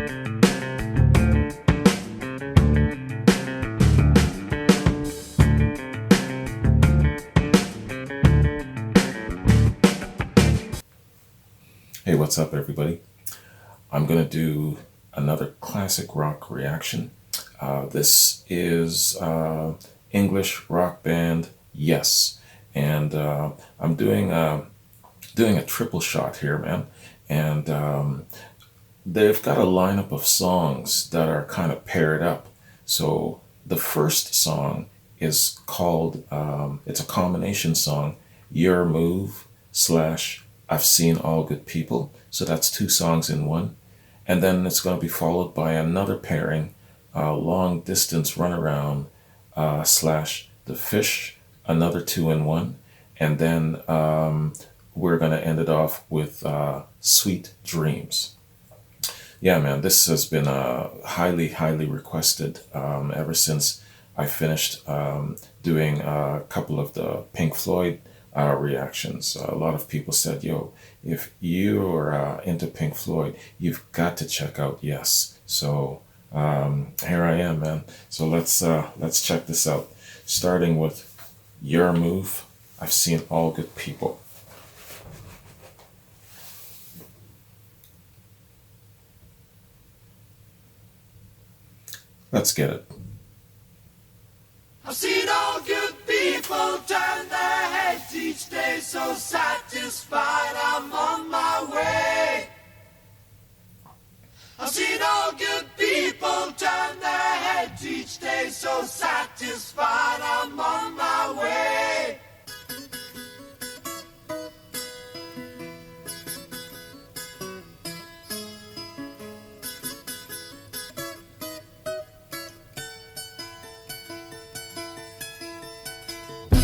Hey, what's up, everybody? I'm going to do another classic rock reaction. This is English rock band Yes, and I'm doing a triple shot here, man. And they've got a lineup of songs that are kind of paired up. So the first song is called, it's a combination song, Your Move slash I've Seen All Good People. So that's two songs in one. And then it's going to be followed by another pairing, Long Distance Runaround slash The Fish, another two in one. And then we're going to end it off with Sweet Dreams. Yeah, man, this has been highly requested ever since I finished doing a couple of the Pink Floyd reactions. A lot of people said, yo, if you're into Pink Floyd, you've got to check out Yes. So here I am, man. So let's check this out. Starting with Your Move, I've Seen All Good People. Let's get it. I've seen all good people turn their heads each day, so satisfied I'm on my way. I've seen all good people turn their heads each day, so satisfied I'm on my way.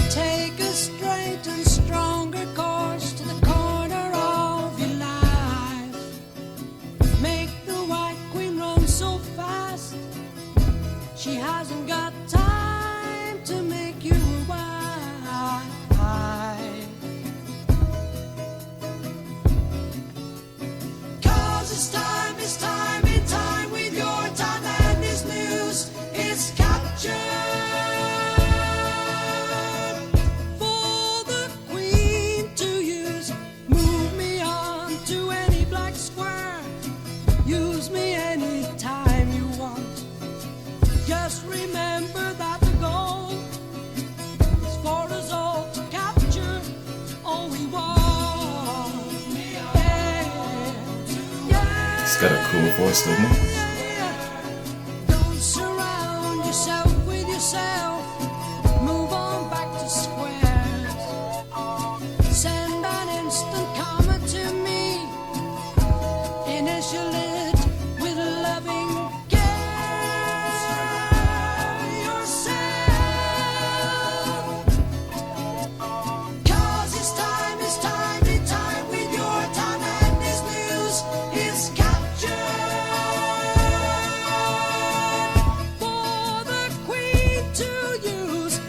Take a straight and stronger course to the corner of your life. Make the White Queen run so fast, she hasn't got time to make you a wife. 'Cause it's time in time with your time, and this news is captured. Use me anytime you want. Just remember that the goal is for us all to capture all we want. Yeah. He's got a cool voice, doesn't he? Don't surround yourself with yourself. Move on back to squares. Send an instant comment to me. Initial it with loving care. Yourself. 'Cause it's time in time with your time, and this news is captured for the Queen to use.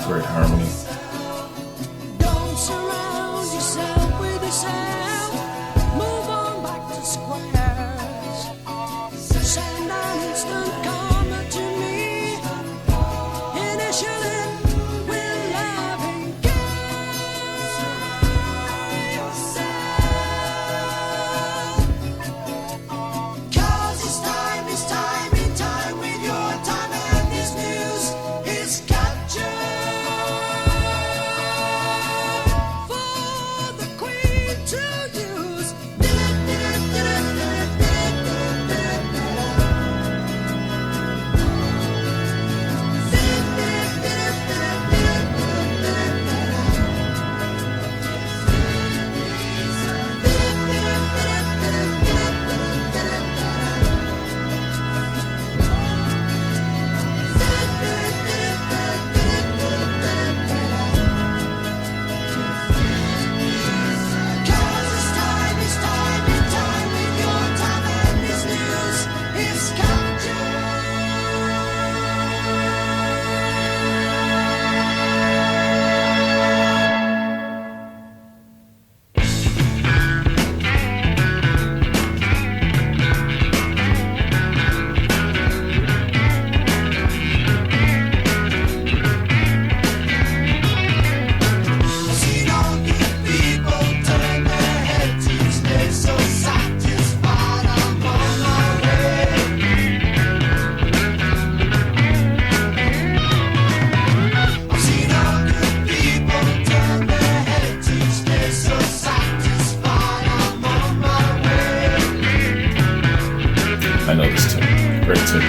Great harmony. Don't surround yourself with yourself. Move on back to squares. Send an instant comment to me. Initial it with loving care. Yourself. 'Cause it's time in time with your time, and this news is captured for the Queen to use. tune. Great tune.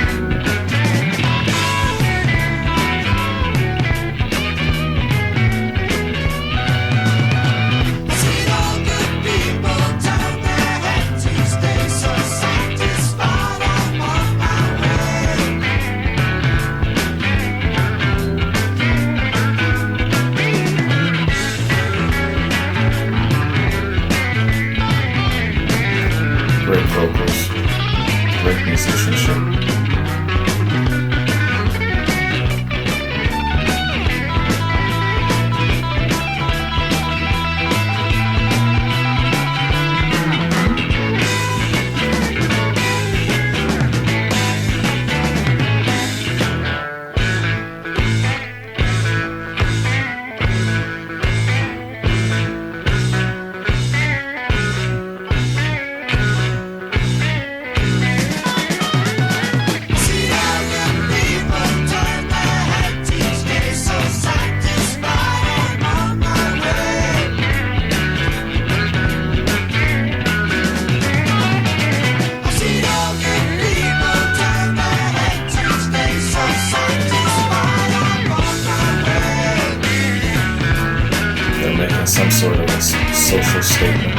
See all good people turn their heads each day, so satisfied I'm on my way. Great vocals. Great musicianship. See all good people turn their heads each day, so satisfied I'm on my way. I've seen all good people turn their heads each day, so satisfied I'm on my way. They're making some sort of a social statement.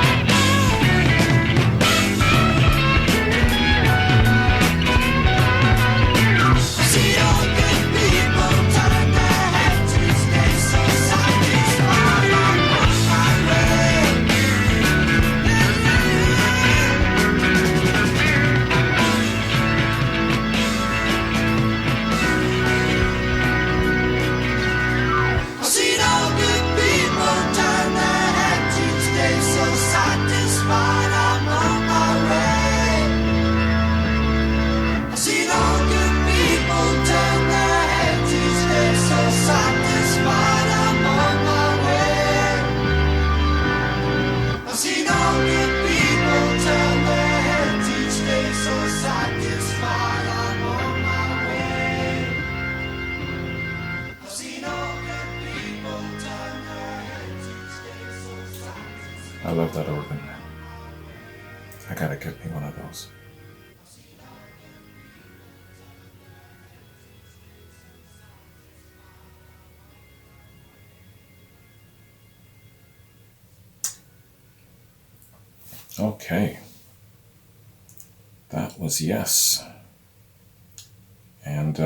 See all good people turn their heads each day, so satisfied I'm on my way. I've seen all good people turn their heads each day, so satisfied I'm on my way. I've seen all good people turn their heads each day, so satisfied I'm on my way. I've seen all good people turn their heads each day, so satisfied I'm on my way. I've seen all good people turn their heads each day, so satisfied. I love that organ. I gotta get me one of those. Okay. That was Yes. And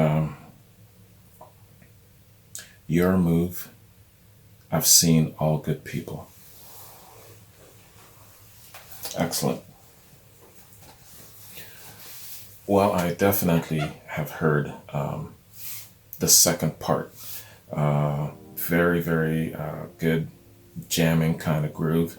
Your Move, I've Seen All Good People. Excellent. Well, I definitely have heard the second part. Very, very good jamming kind of groove.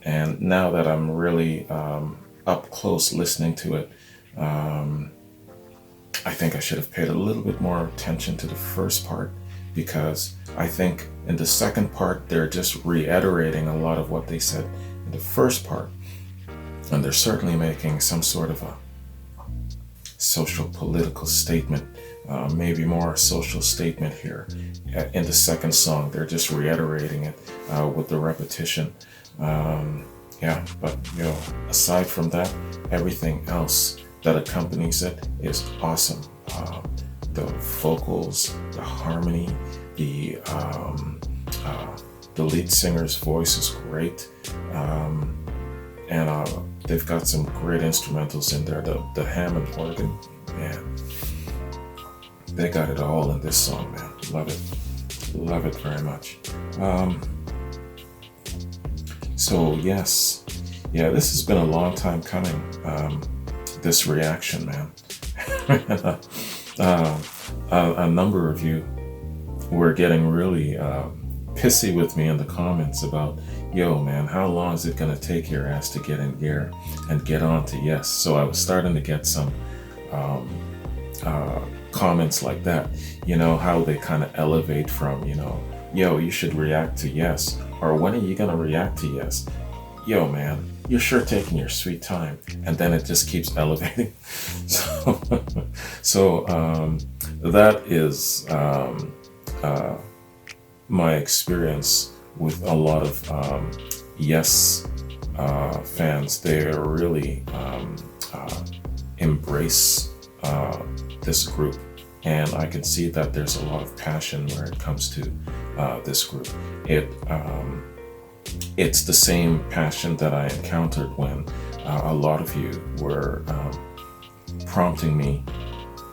And now that I'm really up close listening to it, I think I should have paid a little bit more attention to the first part, because I think in the second part, they're just reiterating a lot of what they said in the first part. And they're certainly making some sort of a social political statement, maybe more a social statement here. In the second song, they're just reiterating it with the repetition. Yeah, but aside from that, everything else that accompanies it is awesome. The vocals, the harmony, the lead singer's voice is great, and they've got some great instrumentals in there. The Hammond organ, man, they got it all in this song, man. Love it very much. So yes, yeah, this has been a long time coming. This reaction, man. A number of you were getting really pissy with me in the comments about, yo, man, how long is it gonna take your ass to get in gear and get on to Yes? So I was starting to get some comments like that, how they kind of elevate from, yo, you should react to Yes, or when are you gonna react to Yes? Yo, man, you're sure taking your sweet time. And then it just keeps elevating. So that is my experience with a lot of Yes fans. They really embrace this group, and I can see that there's a lot of passion where it comes to this group. It's the same passion that I encountered when a lot of you were prompting me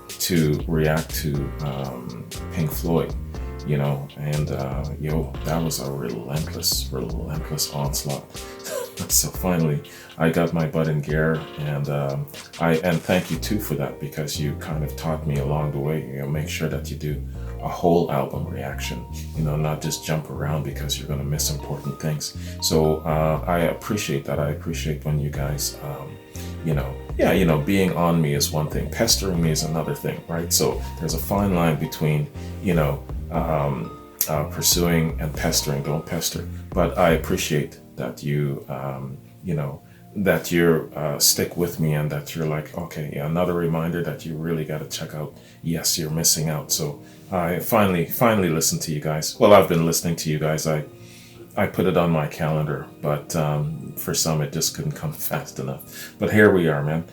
to react to Pink Floyd, you know, and that was a relentless onslaught. So finally, I got my butt in gear, and thank you too for that, because you kind of taught me along the way. You know, make sure that you do a whole album reaction, you know, not just jump around because you're going to miss important things. So I appreciate that. I appreciate when you guys, being on me is one thing, pestering me is another thing, right? So there's a fine line between, pursuing and pestering. Don't pester, but I appreciate that you, that you're stick with me, and that you're like, okay, yeah, another reminder that you really got to check out. Yes, you're missing out. So I finally listened to you guys. Well, I've been listening to you guys. I put it on my calendar, but for some it just couldn't come fast enough. But here we are, man.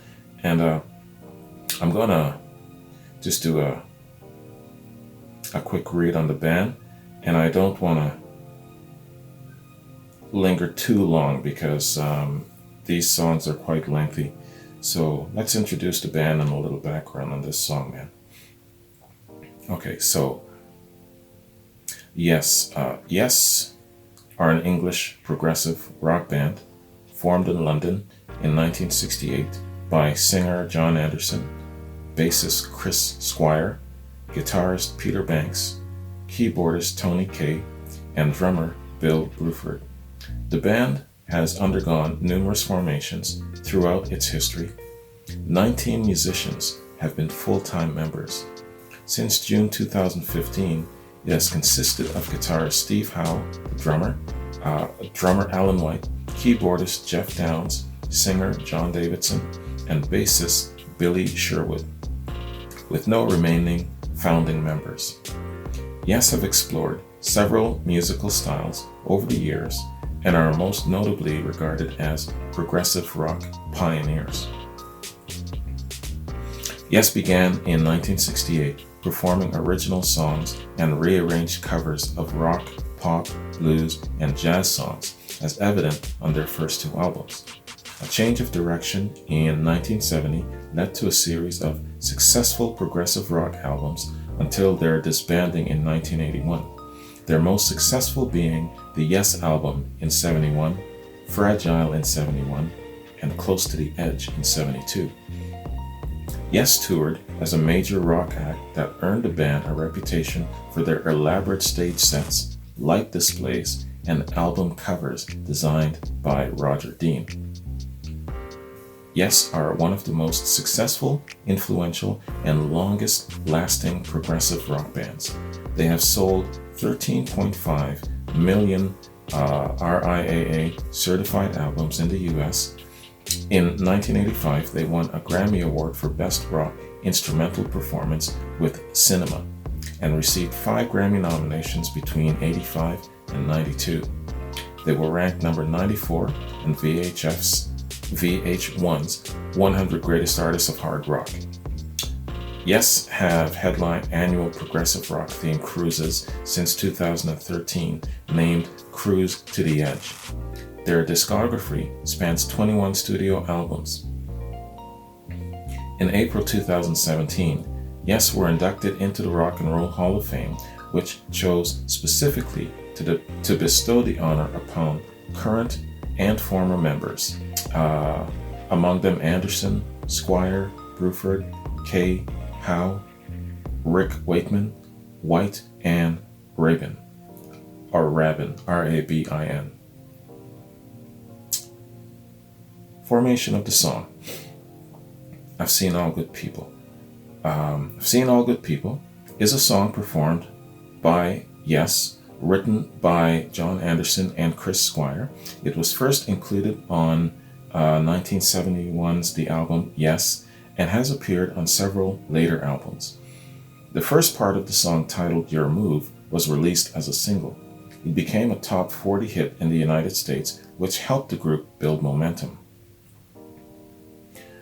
And I'm gonna just do a quick read on the band, and I don't want to linger too long because these songs are quite lengthy. So let's introduce the band and a little background on this song, man. Okay, so Yes are an English progressive rock band formed in London in 1968 by singer John Anderson, bassist Chris Squire, guitarist Peter Banks, keyboardist Tony Kaye, and drummer Bill Bruford. The band has undergone numerous formations throughout its history. 19 musicians have been full-time members. Since June 2015, it has consisted of guitarist Steve Howe, drummer Alan White, keyboardist Jeff Downs, singer John Davidson, and bassist Billy Sherwood, with no remaining founding members. Yes have explored several musical styles over the years and are most notably regarded as progressive rock pioneers. Yes began in 1968 performing original songs and rearranged covers of rock, pop, blues, and jazz songs, as evident on their first two albums. A change of direction in 1970 led to a series of successful progressive rock albums until their disbanding in 1981, their most successful being the Yes album in 71, Fragile in 71, and Close to the Edge in 72. Yes toured as a major rock act that earned the band a reputation for their elaborate stage sets, light displays, and album covers designed by Roger Dean. Yes are one of the most successful, influential, and longest-lasting progressive rock bands. They have sold 13.5 million RIAA certified albums in the US. In 1985, they won a Grammy Award for Best Rock Instrumental Performance with Cinema, and received 5 Grammy nominations between 85 and 92. They were ranked number 94 in VH1's 100 Greatest Artists of Hard Rock. Yes have headlined annual progressive rock themed cruises since 2013, named Cruise to the Edge. Their discography spans 21 studio albums. In April 2017, Yes were inducted into the Rock and Roll Hall of Fame, which chose specifically to bestow the honor upon current and former members, among them Anderson, Squire, Bruford, Kaye, Howe, Rick Wakeman, White, and Rabin, R-A-B-I-N. Formation of the song. I've Seen All Good People. I've Seen All Good People is a song performed by Yes, written by John Anderson and Chris Squire. It was first included on 1971's The Album Yes, and has appeared on several later albums. The first part of the song, titled Your Move, was released as a single. It became a top 40 hit in the United States, which helped the group build momentum.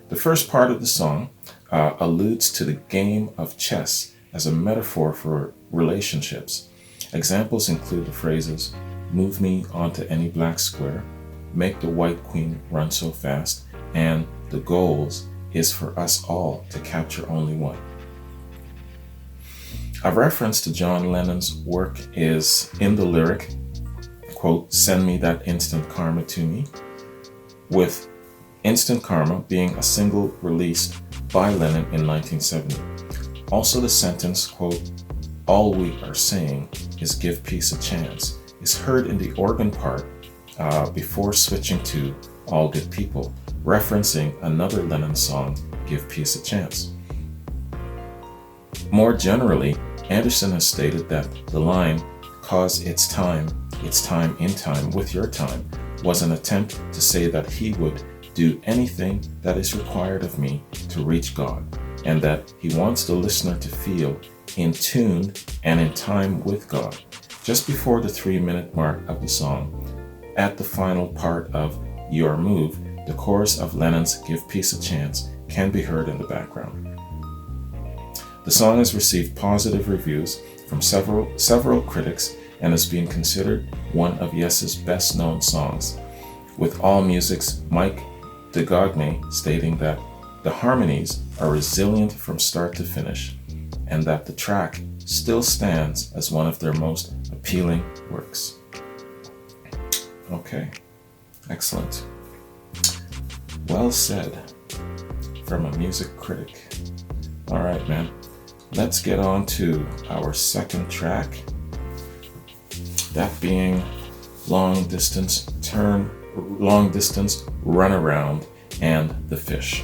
The first part of the song alludes to the game of chess as a metaphor for relationships. Examples include the phrases, "Move me onto any black square," "Make the white queen run so fast," and "The goals is for us all to capture only one." A reference to John Lennon's work is in the lyric, quote, "Send me that instant karma to me," with Instant Karma being a single released by Lennon in 1970. Also the sentence, quote, "All we are saying is give peace a chance," is heard in the organ part before switching to "All good people," referencing another Lennon song, "Give Peace a Chance." More generally, Anderson has stated that the line, "Cause it's time in time with your time," was an attempt to say that he would do anything that is required of me to reach God, and that he wants the listener to feel in tune and in time with God. Just before the 3-minute mark of the song, at the final part of Your Move, the chorus of Lennon's "Give Peace a Chance" can be heard in the background. The song has received positive reviews from several critics and has been considered one of Yes's best-known songs, with AllMusic's Mike DeGagne stating that the harmonies are resilient from start to finish, and that the track still stands as one of their most appealing works. Okay, excellent. Well said from a music critic. All right, man. Let's get on to our second track, that being Long Distance Runaround and The Fish.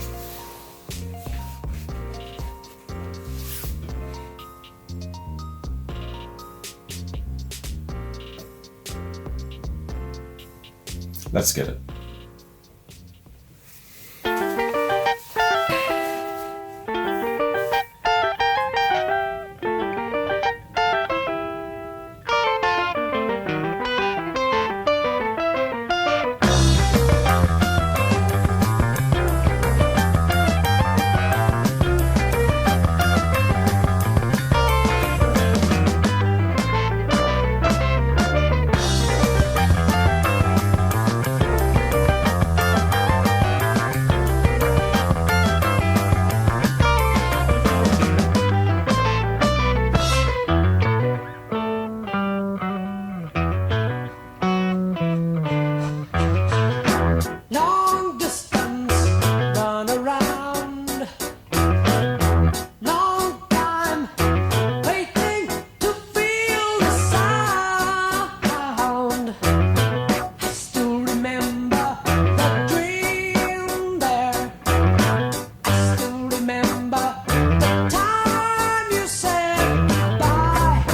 Let's get it. Long distance run around, long time waiting to feel the sound. I still remember the dream there. I still remember the time you said goodbye.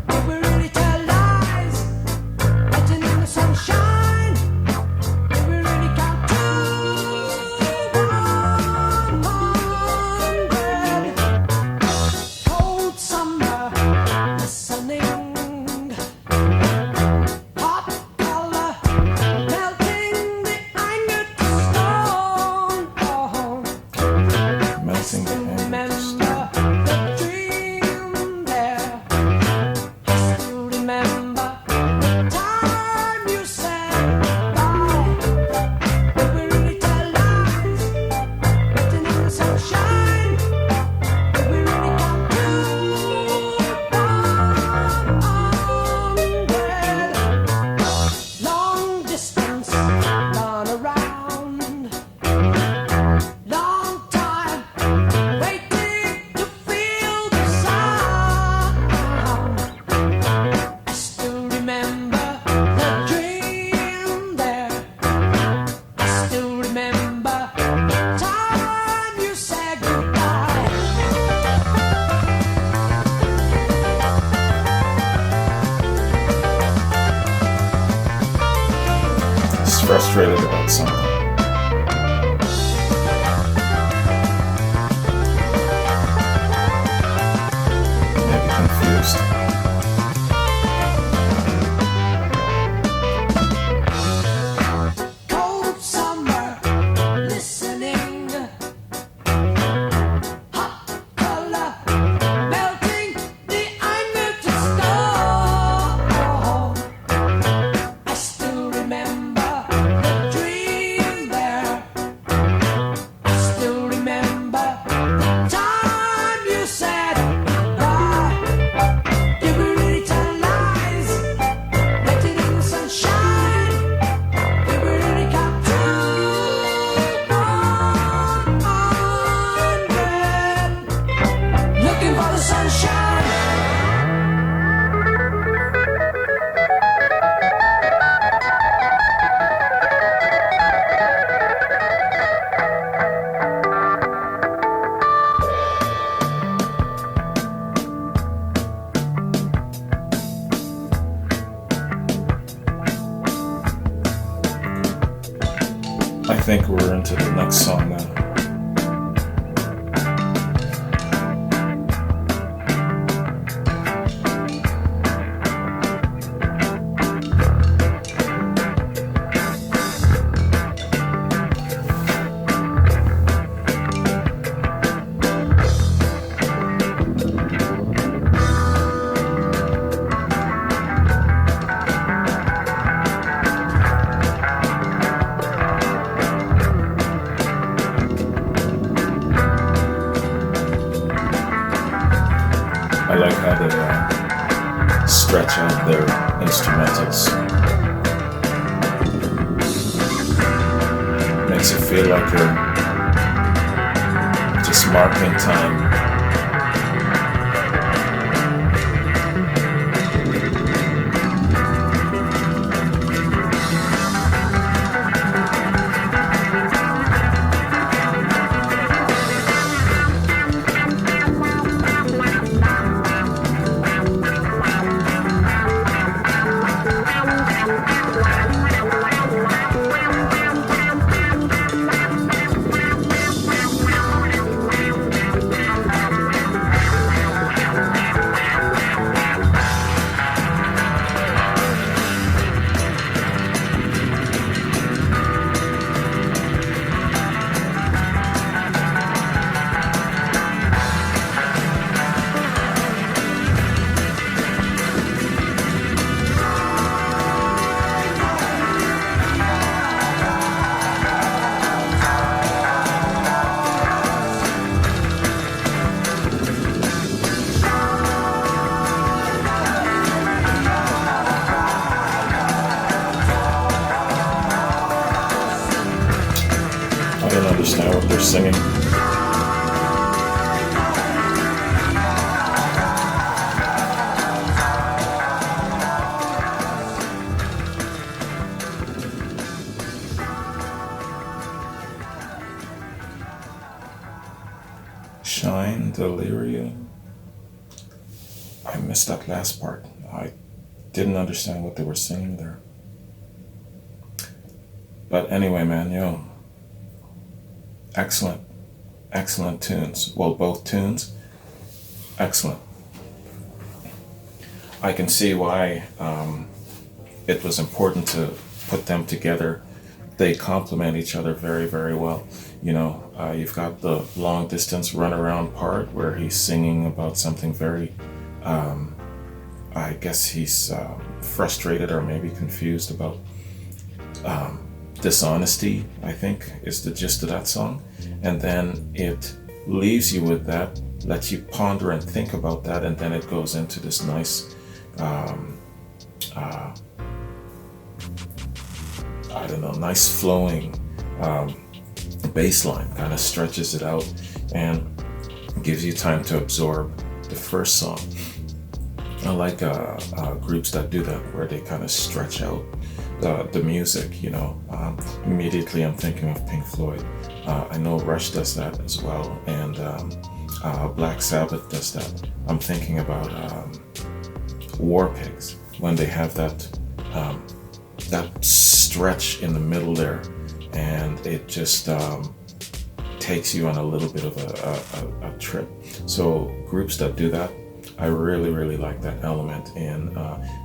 Did we really tell lies, waiting in the sunshine? Frustrated about something. Maybe confused. Cold summer, listening. think we're into the next song now. I like how they stretch out their instrumentals. Makes you feel like you're just marking time. I don't understand what they're singing. Shine Delirium. I missed that last part. I didn't understand what they were singing there. But anyway, man, excellent, excellent tunes. Well, both tunes, excellent. I can see why it was important to put them together. They complement each other very, very well. You've got the long distance runaround part where he's singing about something very, I guess he's frustrated or maybe confused about dishonesty, I think, is the gist of that song. And then it leaves you with that, lets you ponder and think about that, and then it goes into this nice, nice flowing bass line, kind of stretches it out and gives you time to absorb the first song. I like groups that do that, where they kind of stretch out the music, immediately I'm thinking of Pink Floyd. I know Rush does that as well, and Black Sabbath does that. I'm thinking about War Pigs, when they have that stretch in the middle there, and it just takes you on a little bit of a trip. So groups that do that, I really, really like that element in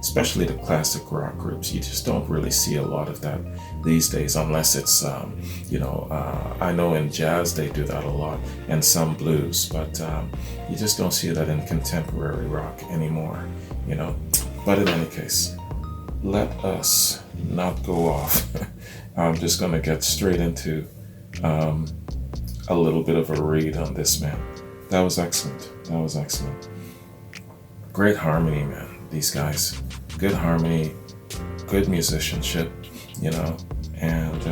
especially the classic rock groups. You just don't really see a lot of that these days, unless it's, I know in jazz they do that a lot, and some blues, but you just don't see that in contemporary rock anymore, But in any case, let us not go off. I'm just going to get straight into a little bit of a read on this, man. That was excellent. Great harmony, man. These guys, good harmony, good musicianship, and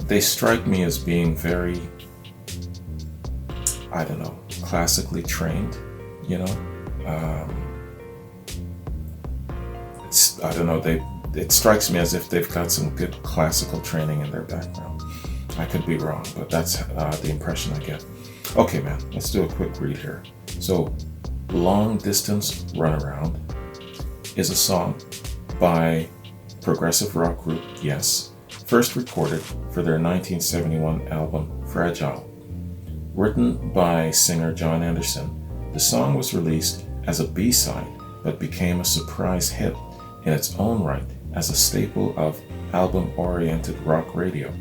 they strike me as being very, classically trained, it strikes me as if they've got some good classical training in their background. I could be wrong, but that's the impression I get. Okay, man, let's do a quick read here. So, Long Distance Runaround is a song by progressive rock group, yes, first recorded for their 1971 album Fragile. Written by singer John Anderson, the song was released as a B-side but became a surprise hit in its own right as a staple of album-oriented rock radio.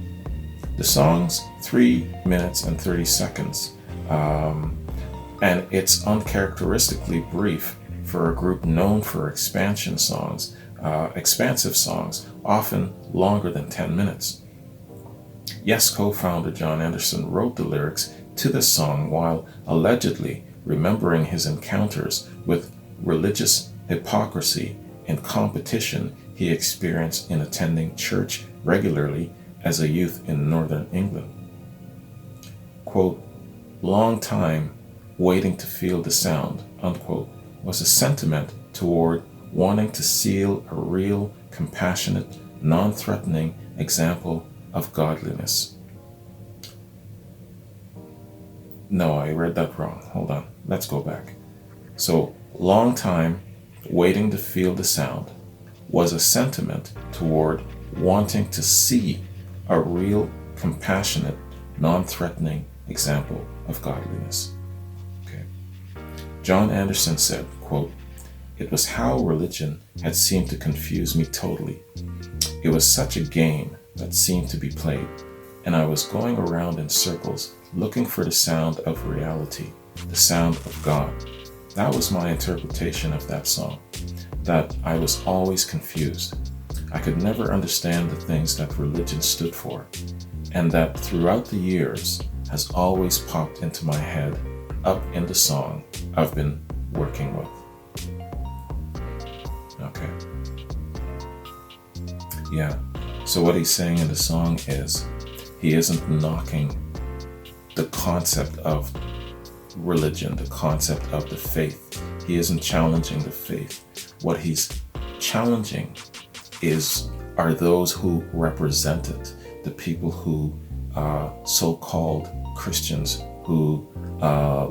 The song's 3 minutes and 30 seconds, and it's uncharacteristically brief for a group known for expansive songs, often longer than 10 minutes. Yes co-founder John Anderson wrote the lyrics to this song while allegedly remembering his encounters with religious hypocrisy and competition he experienced in attending church regularly as a youth in northern England. Quote, "Long time waiting to feel the sound," unquote, was a sentiment toward wanting to seal a real, compassionate, non-threatening example of godliness. No, I read that wrong. Hold on. Let's go back. So, long time waiting to feel the sound was a sentiment toward wanting to see a real, compassionate, non-threatening example of godliness. Okay. John Anderson said, quote, "It was how religion had seemed to confuse me totally. It was such a game that seemed to be played, and I was going around in circles looking for the sound of reality, the sound of God. That was my interpretation of that song, that I was always confused. I could never understand the things that religion stood for, and that throughout the years has always popped into my head up in the song I've been working with." Okay. Yeah. So what he's saying in the song is he isn't knocking the concept of religion, the concept of the faith. He isn't challenging the faith. What he's challenging are those who represent it, the people who so-called Christians who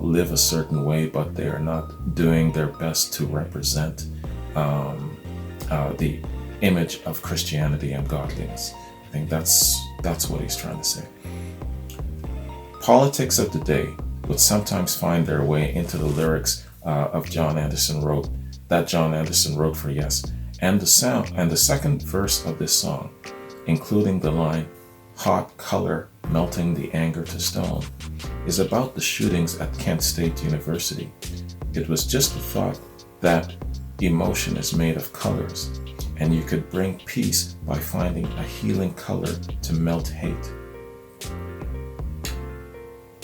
live a certain way, but they are not doing their best to represent the image of Christianity and godliness. I think that's what he's trying to say. Politics of the day would sometimes find their way into the lyrics that John Anderson wrote for Yes, and the second verse of this song, including the line, "Hot color melting the anger to stone," is about the shootings at Kent State University. It was just the thought that emotion is made of colors, and you could bring peace by finding a healing color to melt hate.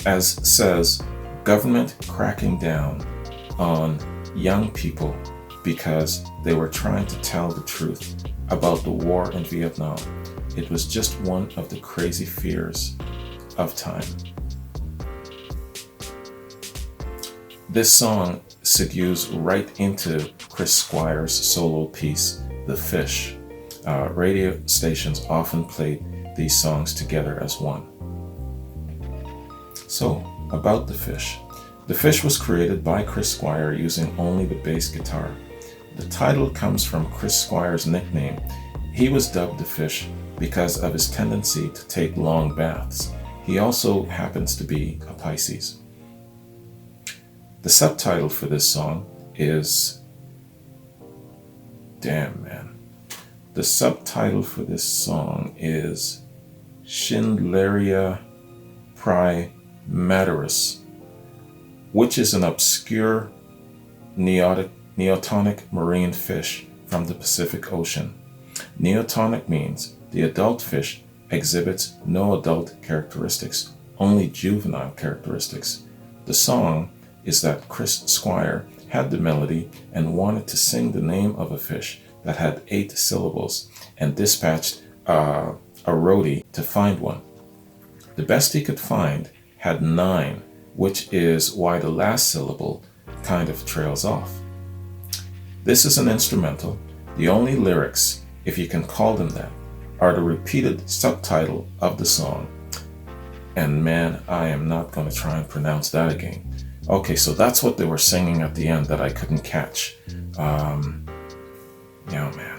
As says, government cracking down on young people because they were trying to tell the truth about the war in Vietnam. It was just one of the crazy fears of time. This song segues right into Chris Squire's solo piece, The Fish. Radio stations often played these songs together as one. So, about The Fish. The Fish was created by Chris Squire using only the bass guitar. The title comes from Chris Squire's nickname. He was dubbed The Fish because of his tendency to take long baths. He also happens to be a Pisces. The subtitle for this song is... The subtitle for this song is Schindleria Primaris, which is an obscure neotonic marine fish from the Pacific Ocean. Neotonic means the adult fish exhibits no adult characteristics, only juvenile characteristics. The song is that Chris Squire had the melody and wanted to sing the name of a fish that had 8 syllables and dispatched a roadie to find one. The best he could find had 9, which is why the last syllable kind of trails off. This is an instrumental. The only lyrics, if you can call them that, are the repeated subtitle of the song. And man, I am not going to try and pronounce that again. Okay, so that's what they were singing at the end that I couldn't catch. Yeah, man.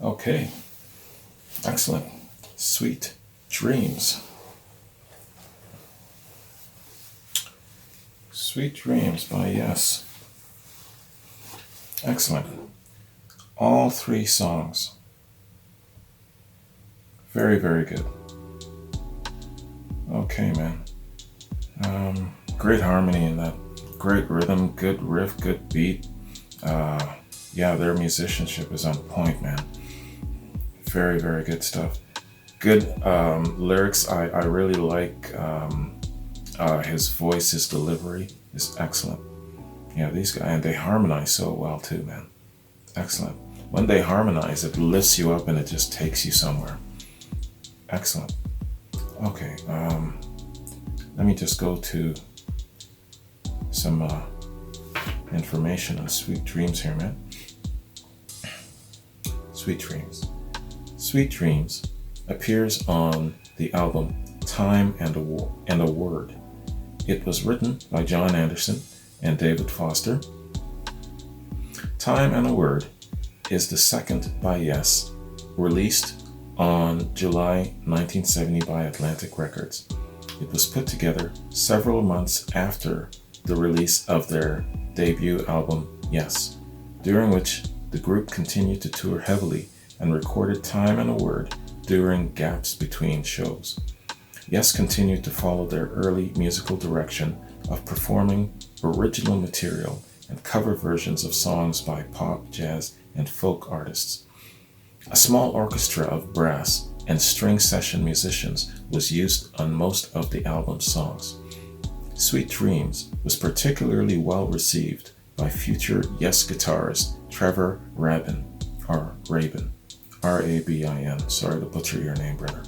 Okay, excellent. Sweet Dreams. Sweet Dreams by Yes. Excellent. All three songs. Very, very good. Okay, man. Great harmony in that. Great rhythm, good riff, good beat. Yeah, their musicianship is on point, man. Very, very good stuff. Good lyrics. I really like his voice, his delivery is excellent. Yeah, these guys, and they harmonize so well too, man. Excellent. when they harmonize, it lifts you up and it just takes you somewhere. Excellent. Okay, let me just go to some information on Sweet Dreams here, man. Sweet Dreams. Sweet Dreams appears on the album Time and a Word. It was written by John Anderson and David Foster. Time and a Word is the second by Yes, released on July 1970 by Atlantic Records. It was put together several months after the release of their debut album Yes, during which the group continued to tour heavily and recorded Time and a Word during gaps between shows. Yes continued to follow their early musical direction of performing original material and cover versions of songs by pop, jazz, and folk artists. A small orchestra of brass and string session musicians was used on most of the album's songs. Sweet Dreams was particularly well received by future Yes guitarist Trevor Rabin, R-A-B-I-N, sorry to butcher your name, brother,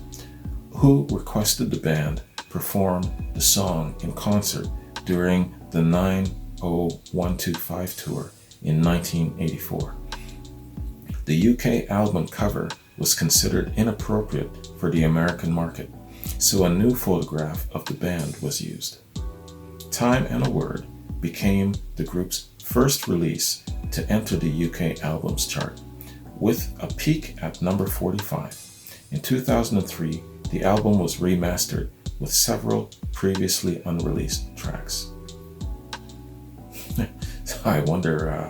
who requested the band perform the song in concert during the 90125 tour in 1984. The UK album cover was considered inappropriate for the American market, so a new photograph of the band was used. Time and a Word became the group's first release to enter the UK albums chart, with a peak at number 45. In 2003, the album was remastered with several previously unreleased tracks. I wonder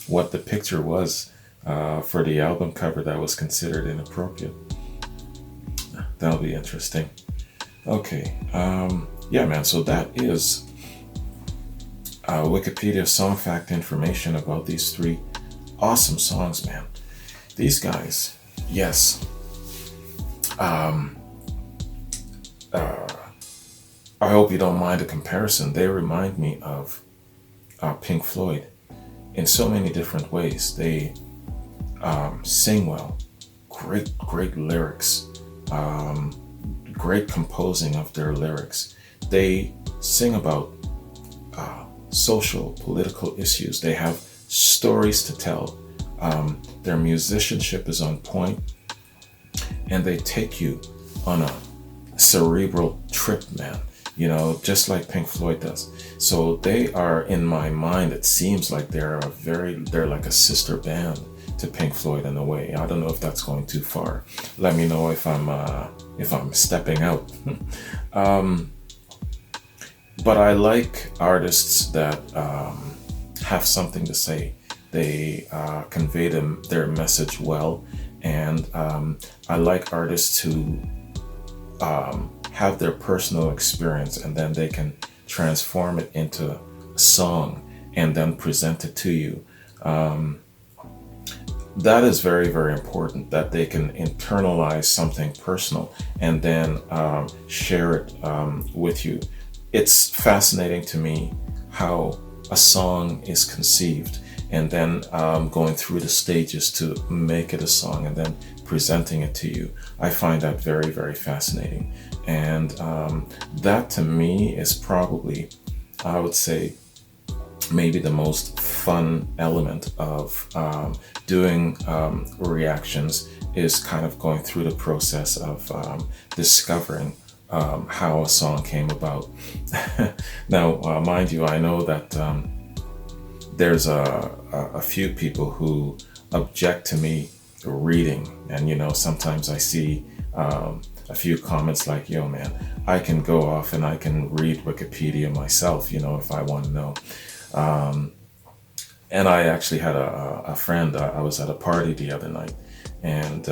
what the picture was for the album cover that was considered inappropriate. That'll be interesting. Okay, yeah, man, so that is Wikipedia song fact information about these three awesome songs, man. These guys, yes. I hope you don't mind the comparison. They remind me of Pink Floyd in so many different ways. They sing well, great lyrics, great composing of their lyrics. They sing about social, political issues. They have stories to tell. Their musicianship is on point, and they take you on a cerebral trip, man. You know, just like Pink Floyd does. So they are, in my mind, it seems like they're like a sister band to Pink Floyd in a way. I don't know if that's going too far. Let me know if I'm stepping out. But I like artists that have something to say. They convey their message well, and I like artists who have their personal experience and then they can transform it into a song and then present it to you. That is very, very important, that they can internalize something personal and then share it with you. It's fascinating to me how a song is conceived and then going through the stages to make it a song and then presenting it to you. I find that very, very fascinating. And that to me is probably, I would say, maybe the most fun element of doing reactions is kind of going through the process of discovering how a song came about. Now, mind you, I know that there's a few people who object to me reading, and you know, sometimes I see a few comments like, yo man, I can go off and I can read Wikipedia myself, you know, if I want to know. And I actually had a friend, I was at a party the other night, and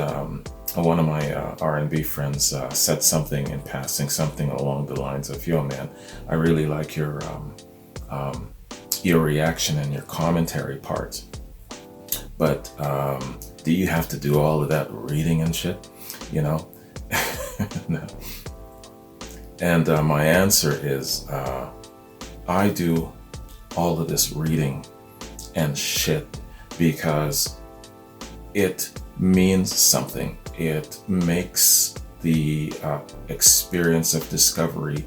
one of my R&B friends said something in passing, something along the lines of, yo man, I really like your reaction and your commentary part, but do you have to do all of that reading and shit, you know? No. And my answer is, I do all of this reading and shit because it means something. It makes the experience of discovery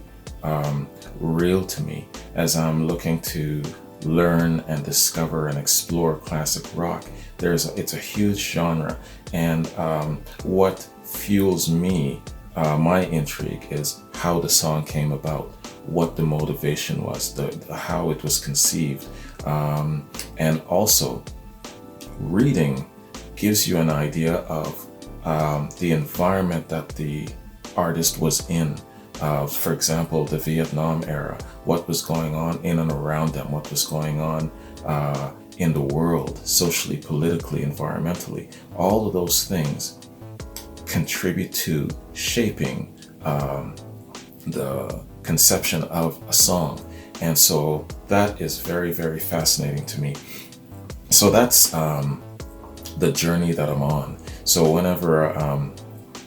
real to me as I'm looking to learn and discover and explore classic rock. It's a huge genre, and what fuels me, my intrigue, is how the song came about, what the motivation was, how it was conceived, and also reading gives you an idea of the environment that the artist was in. For example, the Vietnam era, what was going on in and around them, what was going on in the world, socially, politically, environmentally. All of those things contribute to shaping the conception of a song. And so that is very, very fascinating to me. So that's the journey that I'm on. So whenever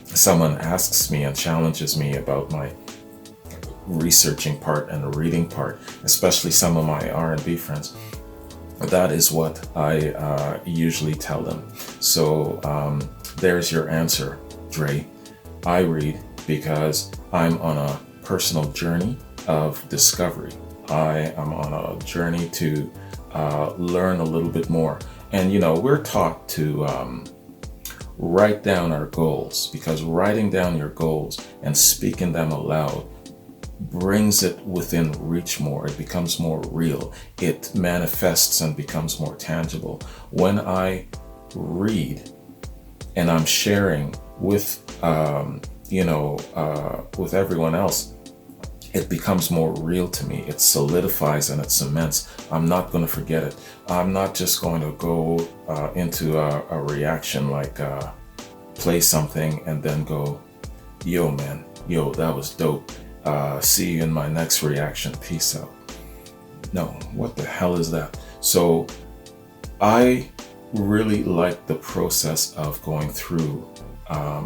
someone asks me and challenges me about my researching part and the reading part, especially some of my R&B friends, that is what I usually tell them. So there's your answer, Dre. I read because I'm on a personal journey of discovery. I am on a journey to learn a little bit more. And we're taught to write down our goals, because writing down your goals and speaking them aloud brings it within reach more. It becomes more real. It manifests and becomes more tangible. When I read and I'm sharing with with everyone else, it becomes more real to me. It solidifies and it cements. I'm not going to forget it. I'm not just going to go into a reaction like play something and then go, yo man, yo, that was dope. See you in my next reaction. Peace out. No, what the hell is that? So I really like the process of going through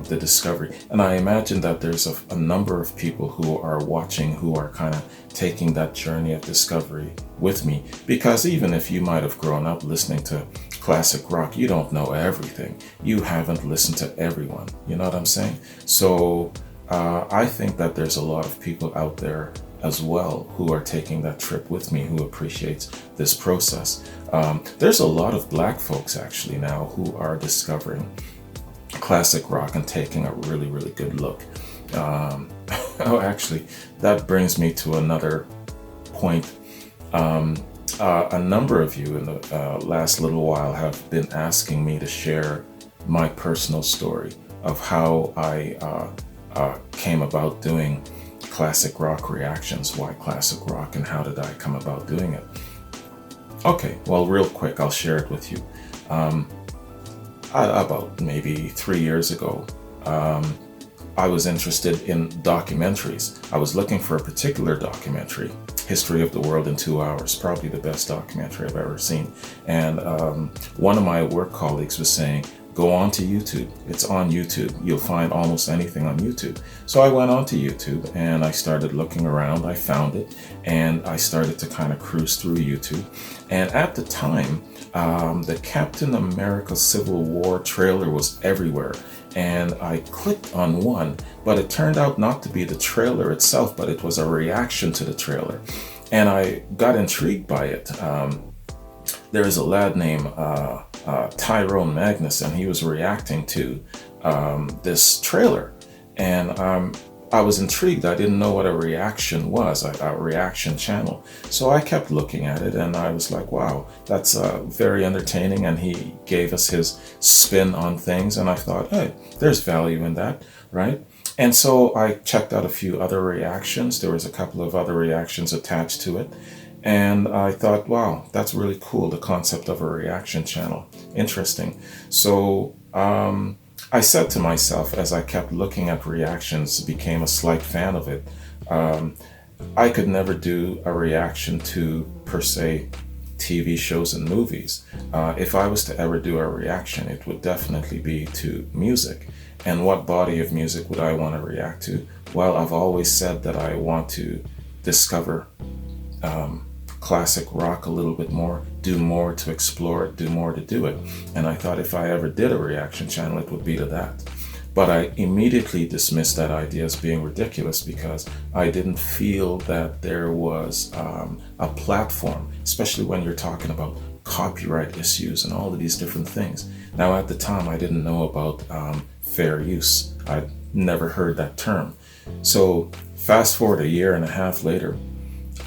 the discovery. And I imagine that there's a number of people who are watching who are kind of taking that journey of discovery with me, because even if you might have grown up listening to classic rock, you don't know everything. You haven't listened to everyone. You know what I'm saying? So I think that there's a lot of people out there as well who are taking that trip with me, who appreciates this process. There's a lot of black folks actually now who are discovering classic rock and taking a really, really good look. Actually, that brings me to another point. A number of you in the last little while have been asking me to share my personal story of how I came about doing classic rock reactions. Why classic rock, and how did I come about doing it? Okay, well, real quick, I'll share it with you. About maybe 3 years ago, I was interested in documentaries. I was looking for a particular documentary, History of the World in 2 Hours, probably the best documentary I've ever seen. And one of my work colleagues was saying, go on to YouTube. It's on YouTube. You'll find almost anything on YouTube. So I went on to YouTube and I started looking around. I found it and I started to kind of cruise through YouTube. And at the time, the Captain America Civil War trailer was everywhere. And I clicked on one, but it turned out not to be the trailer itself, but it was a reaction to the trailer. And I got intrigued by it. There is a lad named Tyrone Magnus, and he was reacting to this trailer. And I was intrigued. I didn't know what a reaction was, a reaction channel. So I kept looking at it and I was like, wow, that's very entertaining. And he gave us his spin on things. And I thought, hey, there's value in that, right? And so I checked out a few other reactions. There was a couple of other reactions attached to it. And I thought, wow, that's really cool, the concept of a reaction channel. Interesting. So I said to myself, as I kept looking at reactions, became a slight fan of it, I could never do a reaction to, per se, TV shows and movies. If I was to ever do a reaction, it would definitely be to music. And what body of music would I want to react to? Well, I've always said that I want to discover classic rock a little bit more, do more to explore it, do more to do it. And I thought if I ever did a reaction channel, it would be to that. But I immediately dismissed that idea as being ridiculous because I didn't feel that there was a platform, especially when you're talking about copyright issues and all of these different things. Now, at the time, I didn't know about fair use. I'd never heard that term. So fast forward a year and a half later,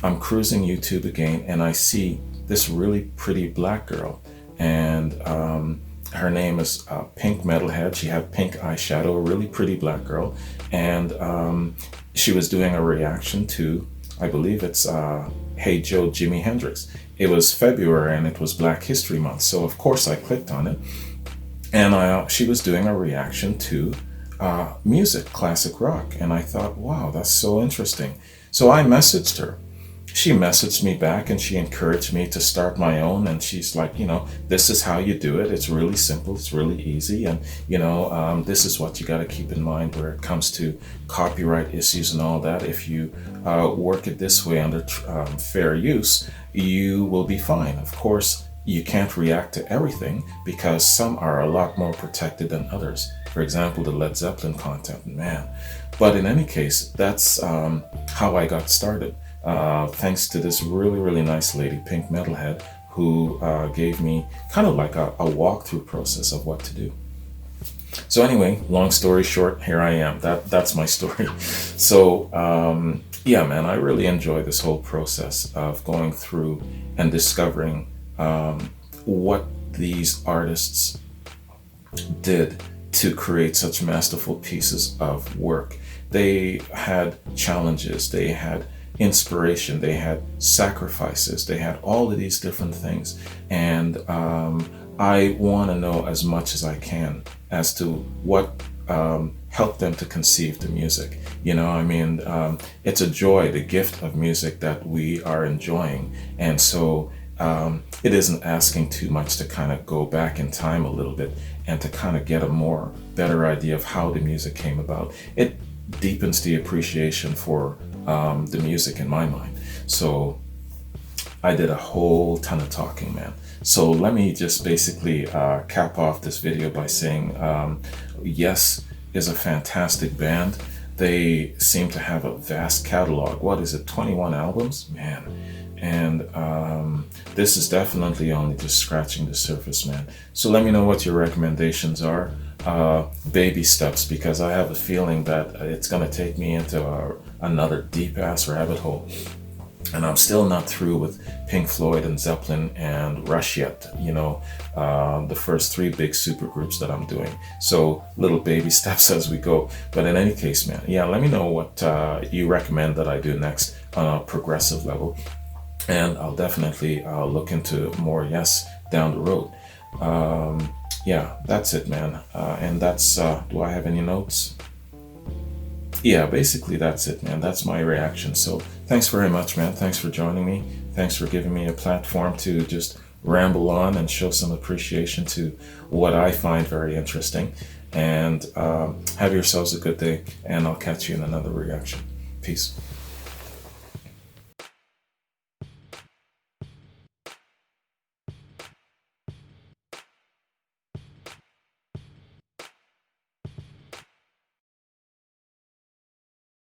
I'm cruising YouTube again and I see this really pretty black girl, and her name is Pink Metalhead. She had pink eyeshadow, a really pretty black girl, and she was doing a reaction to, I believe it's Hey Joe, Jimi Hendrix. It was February and it was Black History Month, so of course I clicked on it, and she was doing a reaction to music, classic rock, and I thought, wow, that's so interesting. So I messaged her. She messaged me back and she encouraged me to start my own, and she's like, this is how you do it. It's really simple, it's really easy, and this is what you got to keep in mind where it comes to copyright issues and all that. If you work it this way under fair use, you will be fine. Of course, you can't react to everything because some are a lot more protected than others. For example, the Led Zeppelin content, man. But in any case, that's how I got started. Thanks to this really, really nice lady, Pink Metalhead, who gave me kind of like a walkthrough process of what to do. So anyway, long story short, here I am. That's my story. So yeah, man, I really enjoy this whole process of going through and discovering what these artists did to create such masterful pieces of work. They had challenges, they had inspiration, they had sacrifices, they had all of these different things, and I want to know as much as I can as to what helped them to conceive the music. It's a joy, the gift of music that we are enjoying, and so it isn't asking too much to kind of go back in time a little bit and to kind of get a better idea of how the music came about. It deepens the appreciation for the music in my mind. So I did a whole ton of talking, man. So let me just basically cap off this video by saying Yes is a fantastic band. They seem to have a vast catalog. What is it, 21 albums? Man. And this is definitely only just scratching the surface, man. So let me know what your recommendations are. Baby steps, because I have a feeling that it's going to take me into another deep-ass rabbit hole. And I'm still not through with Pink Floyd and Zeppelin and Rush yet, the first 3 big supergroups that I'm doing. So little baby steps as we go. But in any case, man, yeah, let me know what you recommend that I do next on a progressive level. And I'll definitely look into more Yes down the road. Yeah, that's it, man. And that's, do I have any notes? Yeah, basically that's it, man. That's my reaction. So thanks very much, man. Thanks for joining me. Thanks for giving me a platform to just ramble on and show some appreciation to what I find very interesting. And have yourselves a good day, and I'll catch you in another reaction. Peace.